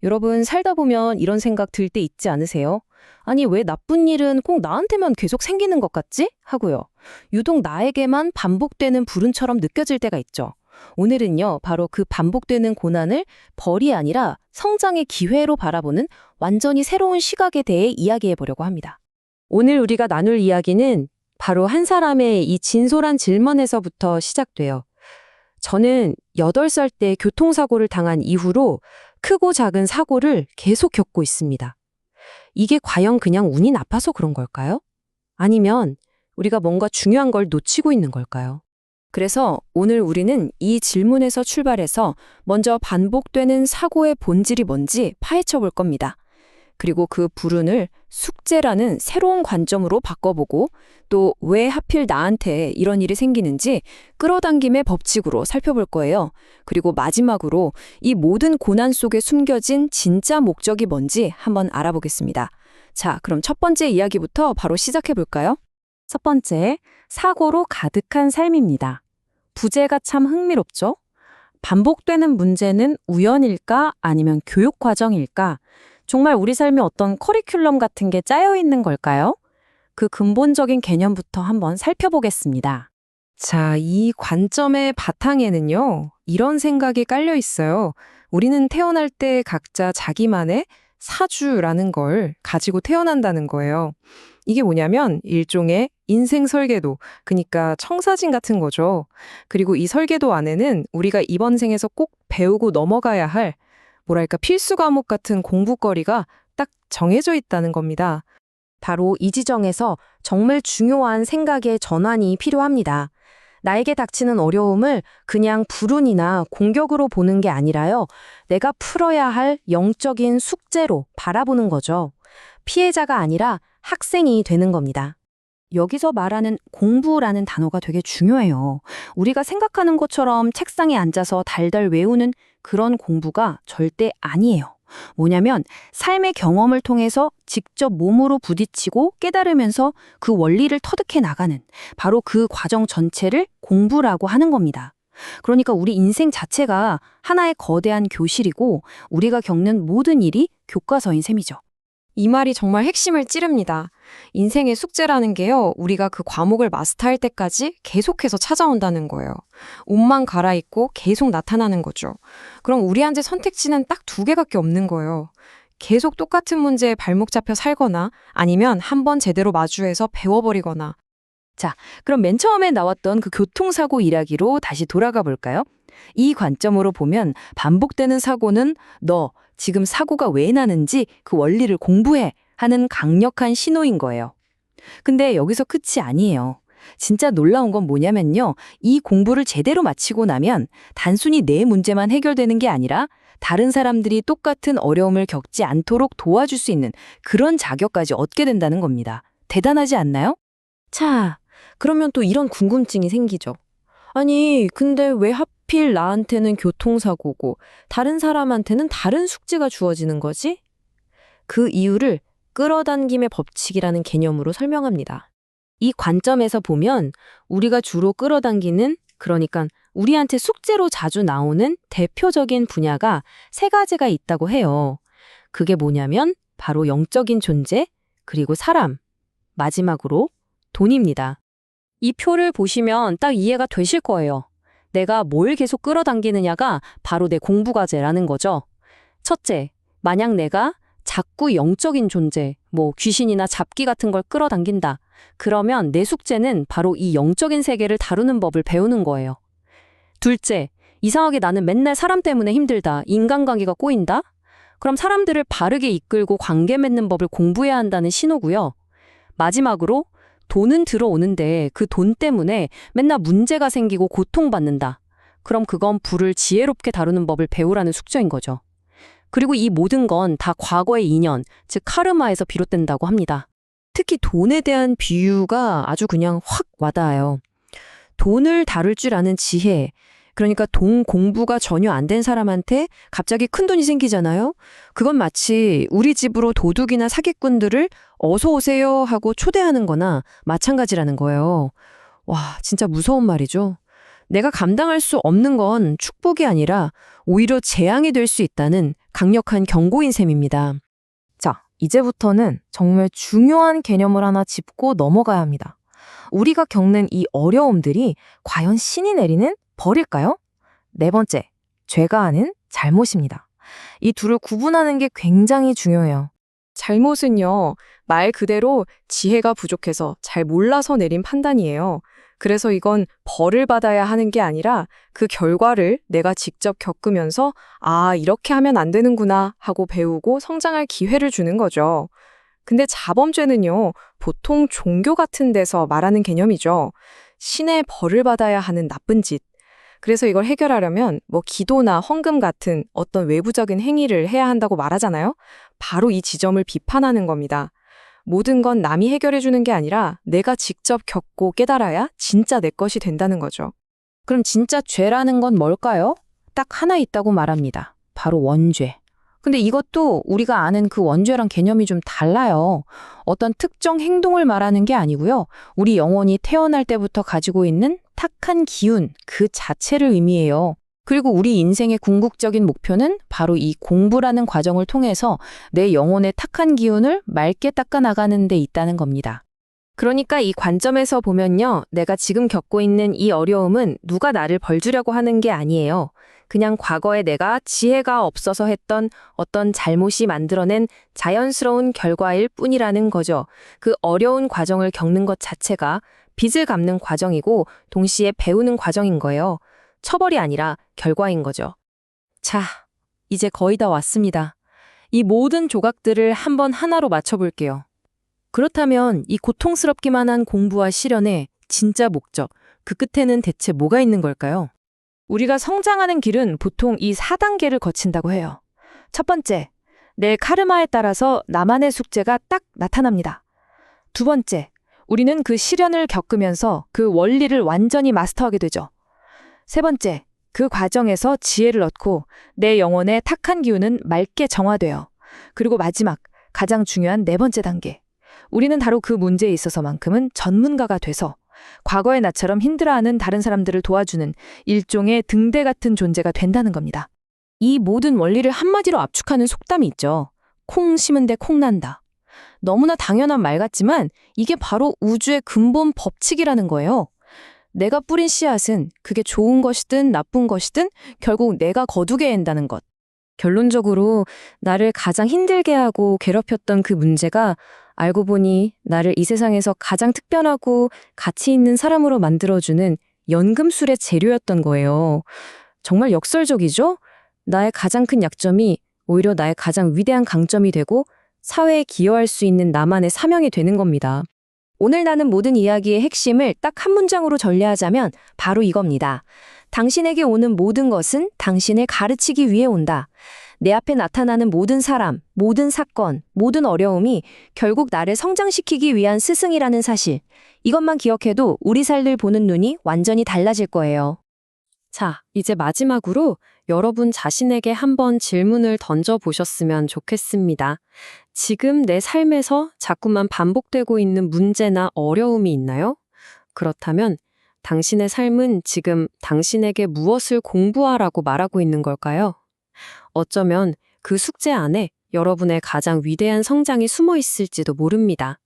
여러분, 살다 보면 이런 생각 들 때 있지 않으세요? 아니, 왜 나쁜 일은 꼭 나한테만 계속 생기는 것 같지? 하고요. 유독 나에게만 반복되는 불운처럼 느껴질 때가 있죠. 오늘은요, 바로 그 반복되는 고난을 벌이 아니라 성장의 기회로 바라보는 완전히 새로운 시각에 대해 이야기해 보려고 합니다. 오늘 우리가 나눌 이야기는 바로 한 사람의 이 진솔한 질문에서부터 시작돼요. 저는 8살 때 교통사고를 당한 이후로 크고 작은 사고를 계속 겪고 있습니다. 이게 과연 그냥 운이 나빠서 그런 걸까요? 아니면 우리가 뭔가 중요한 걸 놓치고 있는 걸까요? 그래서 오늘 우리는 이 질문에서 출발해서 먼저 반복되는 사고의 본질이 뭔지 파헤쳐 볼 겁니다. 그리고 그 불운을 숙제라는 새로운 관점으로 바꿔보고 또 왜 하필 나한테 이런 일이 생기는지 끌어당김의 법칙으로 살펴볼 거예요. 그리고 마지막으로 이 모든 고난 속에 숨겨진 진짜 목적이 뭔지 한번 알아보겠습니다. 자, 그럼 첫 번째 이야기부터 바로 시작해 볼까요? 첫 번째, 사고로 가득한 삶입니다. 부제가 참 흥미롭죠? 반복되는 문제는 우연일까 아니면 교육 과정일까? 정말 우리 삶에 어떤 커리큘럼 같은 게 짜여 있는 걸까요? 그 근본적인 개념부터 한번 살펴보겠습니다. 자, 이 관점의 바탕에는요, 이런 생각이 깔려 있어요. 우리는 태어날 때 각자 자기만의 사주라는 걸 가지고 태어난다는 거예요. 이게 뭐냐면 일종의 인생 설계도, 그러니까 청사진 같은 거죠. 그리고 이 설계도 안에는 우리가 이번 생에서 꼭 배우고 넘어가야 할 뭐랄까 필수 과목 같은 공부거리가 딱 정해져 있다는 겁니다. 바로 이 지정에서 정말 중요한 생각의 전환이 필요합니다. 나에게 닥치는 어려움을 그냥 불운이나 공격으로 보는 게 아니라요. 내가 풀어야 할 영적인 숙제로 바라보는 거죠. 피해자가 아니라 학생이 되는 겁니다. 여기서 말하는 공부라는 단어가 되게 중요해요. 우리가 생각하는 것처럼 책상에 앉아서 달달 외우는 그런 공부가 절대 아니에요. 뭐냐면 삶의 경험을 통해서 직접 몸으로 부딪히고 깨달으면서 그 원리를 터득해 나가는 바로 그 과정 전체를 공부라고 하는 겁니다. 그러니까 우리 인생 자체가 하나의 거대한 교실이고 우리가 겪는 모든 일이 교과서인 셈이죠. 이 말이 정말 핵심을 찌릅니다. 인생의 숙제라는 게요, 우리가 그 과목을 마스터할 때까지 계속해서 찾아온다는 거예요. 옷만 갈아입고 계속 나타나는 거죠. 그럼 우리한테 선택지는 딱 2개밖에 없는 거예요. 계속 똑같은 문제에 발목 잡혀 살거나 아니면 한번 제대로 마주해서 배워버리거나. 자, 그럼 맨 처음에 나왔던 그 교통사고 이야기로 다시 돌아가 볼까요? 이 관점으로 보면 반복되는 사고는 너 지금 사고가 왜 나는지 그 원리를 공부해 하는 강력한 신호인 거예요. 근데 여기서 끝이 아니에요. 진짜 놀라운 건 뭐냐면요. 이 공부를 제대로 마치고 나면 단순히 내 문제만 해결되는 게 아니라 다른 사람들이 똑같은 어려움을 겪지 않도록 도와줄 수 있는 그런 자격까지 얻게 된다는 겁니다. 대단하지 않나요? 자, 그러면 또 이런 궁금증이 생기죠. 아니, 근데 왜 하필 나한테는 교통사고고 다른 사람한테는 다른 숙제가 주어지는 거지? 그 이유를 끌어당김의 법칙이라는 개념으로 설명합니다. 이 관점에서 보면 우리가 주로 끌어당기는, 그러니까 우리한테 숙제로 자주 나오는 대표적인 분야가 3가지가 있다고 해요. 그게 뭐냐면 바로 영적인 존재, 그리고 사람, 마지막으로 돈입니다. 이 표를 보시면 딱 이해가 되실 거예요. 내가 뭘 계속 끌어당기느냐가 바로 내 공부 과제라는 거죠. 첫째, 만약 내가 자꾸 영적인 존재, 뭐 귀신이나 잡기 같은 걸 끌어당긴다. 그러면 내 숙제는 바로 이 영적인 세계를 다루는 법을 배우는 거예요. 둘째, 이상하게 나는 맨날 사람 때문에 힘들다. 인간관계가 꼬인다. 그럼 사람들을 바르게 이끌고 관계 맺는 법을 공부해야 한다는 신호고요. 마지막으로 돈은 들어오는데 그 돈 때문에 맨날 문제가 생기고 고통받는다. 그럼 그건 불을 지혜롭게 다루는 법을 배우라는 숙제인 거죠. 그리고 이 모든 건 다 과거의 인연, 즉 카르마에서 비롯된다고 합니다. 특히 돈에 대한 비유가 아주 그냥 확 와닿아요. 돈을 다룰 줄 아는 지혜, 그러니까 돈 공부가 전혀 안 된 사람한테 갑자기 큰돈이 생기잖아요. 그건 마치 우리 집으로 도둑이나 사기꾼들을 어서 오세요 하고 초대하는 거나 마찬가지라는 거예요. 와, 진짜 무서운 말이죠. 내가 감당할 수 없는 건 축복이 아니라 오히려 재앙이 될 수 있다는 강력한 경고인 셈입니다. 자, 이제부터는 정말 중요한 개념을 하나 짚고 넘어가야 합니다. 우리가 겪는 이 어려움들이 과연 신이 내리는 벌일까요? 네 번째, 죄가 하는 잘못입니다. 이 둘을 구분하는 게 굉장히 중요해요. 잘못은요, 말 그대로 지혜가 부족해서 잘 몰라서 내린 판단이에요. 그래서 이건 벌을 받아야 하는 게 아니라 그 결과를 내가 직접 겪으면서 아, 이렇게 하면 안 되는구나 하고 배우고 성장할 기회를 주는 거죠. 근데 자범죄는요, 보통 종교 같은 데서 말하는 개념이죠. 신의 벌을 받아야 하는 나쁜 짓. 그래서 이걸 해결하려면 뭐 기도나 헌금 같은 어떤 외부적인 행위를 해야 한다고 말하잖아요. 바로 이 지점을 비판하는 겁니다. 모든 건 남이 해결해 주는 게 아니라 내가 직접 겪고 깨달아야 진짜 내 것이 된다는 거죠. 그럼 진짜 죄라는 건 뭘까요? 딱 하나 있다고 말합니다. 바로 원죄. 근데 이것도 우리가 아는 그 원죄랑 개념이 좀 달라요. 어떤 특정 행동을 말하는 게 아니고요. 우리 영혼이 태어날 때부터 가지고 있는 탁한 기운 그 자체를 의미해요. 그리고 우리 인생의 궁극적인 목표는 바로 이 공부라는 과정을 통해서 내 영혼의 탁한 기운을 맑게 닦아나가는 데 있다는 겁니다. 그러니까 이 관점에서 보면요. 내가 지금 겪고 있는 이 어려움은 누가 나를 벌주려고 하는 게 아니에요. 그냥 과거에 내가 지혜가 없어서 했던 어떤 잘못이 만들어낸 자연스러운 결과일 뿐이라는 거죠. 그 어려운 과정을 겪는 것 자체가 빚을 갚는 과정이고 동시에 배우는 과정인 거예요. 처벌이 아니라 결과인 거죠. 자, 이제 거의 다 왔습니다. 이 모든 조각들을 한번 하나로 맞춰볼게요. 그렇다면 이 고통스럽기만 한 공부와 실현의 진짜 목적, 그 끝에는 대체 뭐가 있는 걸까요? 우리가 성장하는 길은 보통 이 4단계를 거친다고 해요. 첫 번째, 내 카르마에 따라서 나만의 숙제가 딱 나타납니다. 두 번째, 우리는 그 시련을 겪으면서 그 원리를 완전히 마스터하게 되죠. 세 번째, 그 과정에서 지혜를 얻고 내 영혼의 탁한 기운은 맑게 정화돼요. 그리고 마지막, 가장 중요한 네 번째 단계. 우리는 바로 그 문제에 있어서만큼은 전문가가 돼서 과거의 나처럼 힘들어하는 다른 사람들을 도와주는 일종의 등대 같은 존재가 된다는 겁니다. 이 모든 원리를 한마디로 압축하는 속담이 있죠. 콩 심은 데 콩 난다. 너무나 당연한 말 같지만 이게 바로 우주의 근본 법칙이라는 거예요. 내가 뿌린 씨앗은 그게 좋은 것이든 나쁜 것이든 결국 내가 거두게 한다는 것. 결론적으로 나를 가장 힘들게 하고 괴롭혔던 그 문제가 알고 보니 나를 이 세상에서 가장 특별하고 가치 있는 사람으로 만들어주는 연금술의 재료였던 거예요. 정말 역설적이죠? 나의 가장 큰 약점이 오히려 나의 가장 위대한 강점이 되고 사회에 기여할 수 있는 나만의 사명이 되는 겁니다. 오늘 나눈 모든 이야기의 핵심을 딱 한 문장으로 전례하자면 바로 이겁니다. 당신에게 오는 모든 것은 당신을 가르치기 위해 온다. 내 앞에 나타나는 모든 사람, 모든 사건, 모든 어려움이 결국 나를 성장시키기 위한 스승이라는 사실. 이것만 기억해도 우리 삶을 보는 눈이 완전히 달라질 거예요. 자, 이제 마지막으로 여러분 자신에게 한번 질문을 던져보셨으면 좋겠습니다. 지금 내 삶에서 자꾸만 반복되고 있는 문제나 어려움이 있나요? 그렇다면 당신의 삶은 지금 당신에게 무엇을 공부하라고 말하고 있는 걸까요? 어쩌면 그 숙제 안에 여러분의 가장 위대한 성장이 숨어 있을지도 모릅니다.